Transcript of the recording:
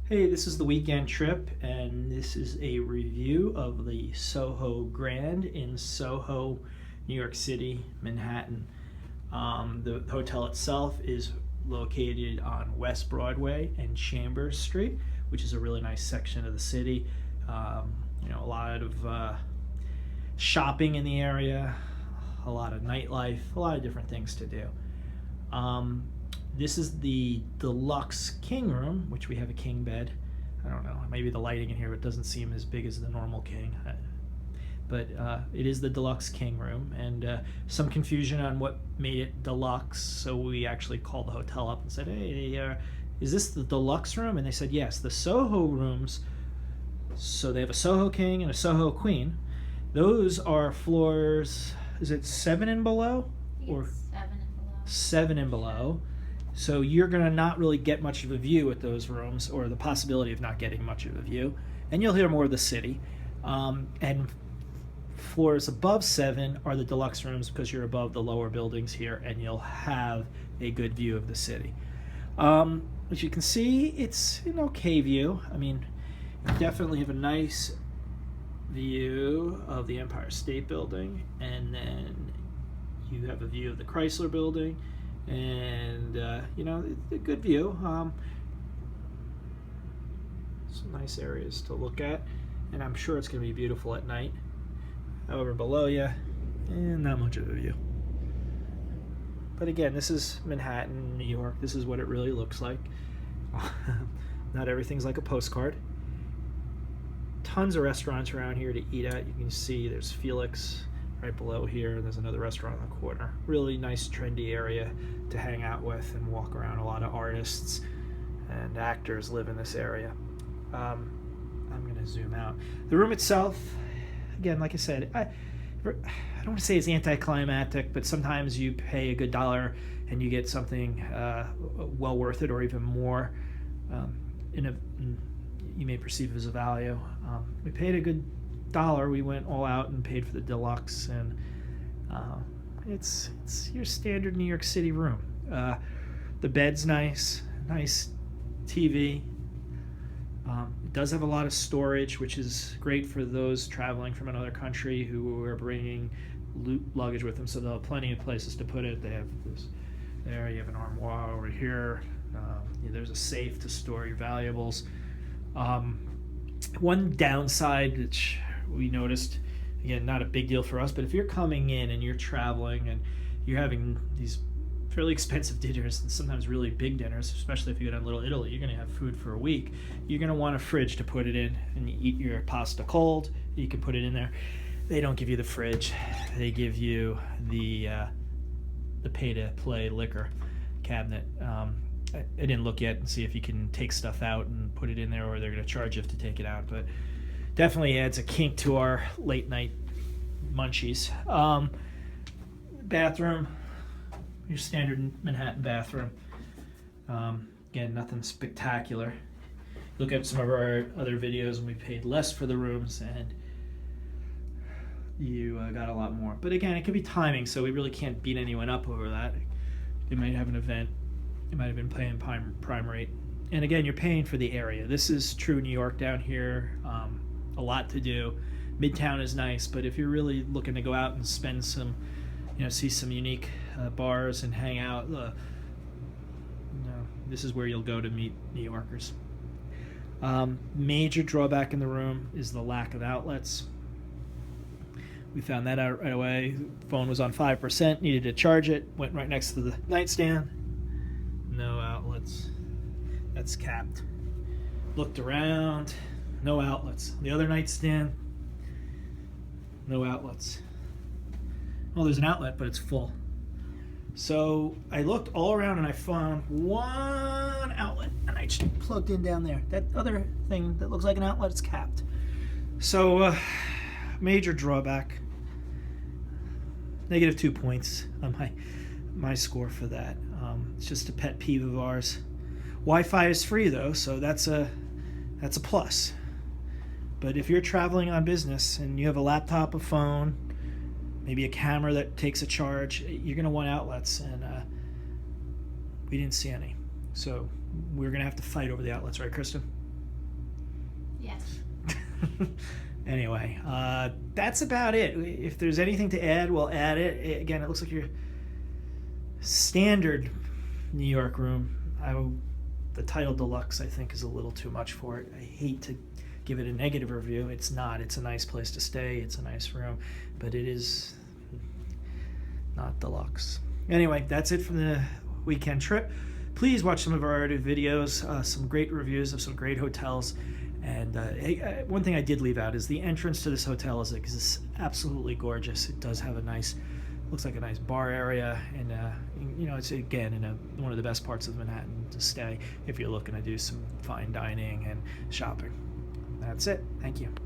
Hey, this is the weekend trip, and this is a review of the Soho Grand in Soho, New York City, Manhattan. The hotel itself is located on West Broadway and Chambers Street, which is a really nice section of the city. A lot of shopping in the area, a lot of nightlife, a lot of different things to do. This is the Deluxe King Room, which we have a king bed. I don't know, maybe the lighting in here, it doesn't seem as big as the normal king. But it is the Deluxe King Room, and some confusion on what made it deluxe, so we actually called the hotel up and said, hey, is this the deluxe room? And they said, yes, the Soho rooms, so they have a Soho King and a Soho Queen. Those are floors, is it 7 and below? Or 7 and below. 7 and below. So you're going to not really get much of a view at those rooms, or the possibility of not getting much of a view. And you'll hear more of the city. And floors above 7 are the deluxe rooms because you're above the lower buildings here, and you'll have a good view of the city. As you can see, it's an okay view. I mean, you definitely have a nice view of the Empire State Building, and then you have a view of the Chrysler Building. And it's a good view. Some nice areas to look at, and I'm sure it's going to be beautiful at night. However, below you, not much of a view. But again, this is Manhattan, New York. This is what it really looks like. Not everything's like a postcard. Tons of restaurants around here to eat at. You can see there's Felix right below here. There's another restaurant on the corner. Really nice, trendy area to hang out with and walk around. A lot of artists and actors live in this area. I'm going to zoom out. The room itself, again, like I said, I don't want to say it's anticlimactic, but sometimes you pay a good dollar and you get something well worth it, or even more. You may perceive as a value. We paid a good dollar. We went all out and paid for the deluxe, and it's your standard New York City room. The bed's nice TV. It does have a lot of storage, which is great for those traveling from another country who are bringing luggage with them, so they'll have plenty of places to put it. They have this there, you have an armoire over here. There's a safe to store your valuables. One downside which we noticed, again, not a big deal for us, but if you're coming in and you're traveling and you're having these fairly expensive dinners, and sometimes really big dinners, especially if you go down Little Italy, you're going to have food for a week. You're going to want a fridge to put it in, and you eat your pasta cold. You can put it in there. They don't give you the fridge. They give you the pay-to-play liquor cabinet. I didn't look yet and see if you can take stuff out and put it in there, or they're going to charge you to take it out, but definitely adds a kink to our late night munchies. Bathroom, your standard Manhattan bathroom. Again, nothing spectacular. Look at some of our other videos and we paid less for the rooms, and you got a lot more. But again, it could be timing, so we really can't beat anyone up over that. They might have an event. You might have been paying prime rate. And again, you're paying for the area. This is true New York down here. A lot to do. Midtown is nice, but if you're really looking to go out and spend some, see some unique bars and hang out, this is where you'll go to meet New Yorkers. Major drawback in the room is the lack of outlets. We found that out right away. Phone was on 5%, needed to charge it, went right next to the nightstand. No outlets. That's capped. Looked around, no outlets. The other nightstand, no outlets. Well, there's an outlet, but it's full. So I looked all around and I found one outlet, and I just plugged in down there. That other thing that looks like an outlet is capped. So major drawback. -2 points on my score for that. It's just a pet peeve of ours. Wi-Fi is free though, so that's a plus. But if you're traveling on business and you have a laptop, a phone, maybe a camera that takes a charge, you're going to want outlets, and we didn't see any. So we're going to have to fight over the outlets, right, Kristen? Anyway, that's about it. If there's anything to add, we'll add it. Again, it looks like your standard New York room. The title Deluxe, I think, is a little too much for it. I hate to give it a negative review. It's not. It's a nice place to stay. It's a nice room, but it is not Deluxe. Anyway, that's it from the weekend trip. Please watch some of our other videos, some great reviews of some great hotels. And one thing I did leave out is the entrance to this hotel is absolutely gorgeous. It does have a nice, looks like a nice bar area, and it's again in one of the best parts of Manhattan to stay if you're looking to do some fine dining and shopping. That's it. Thank you.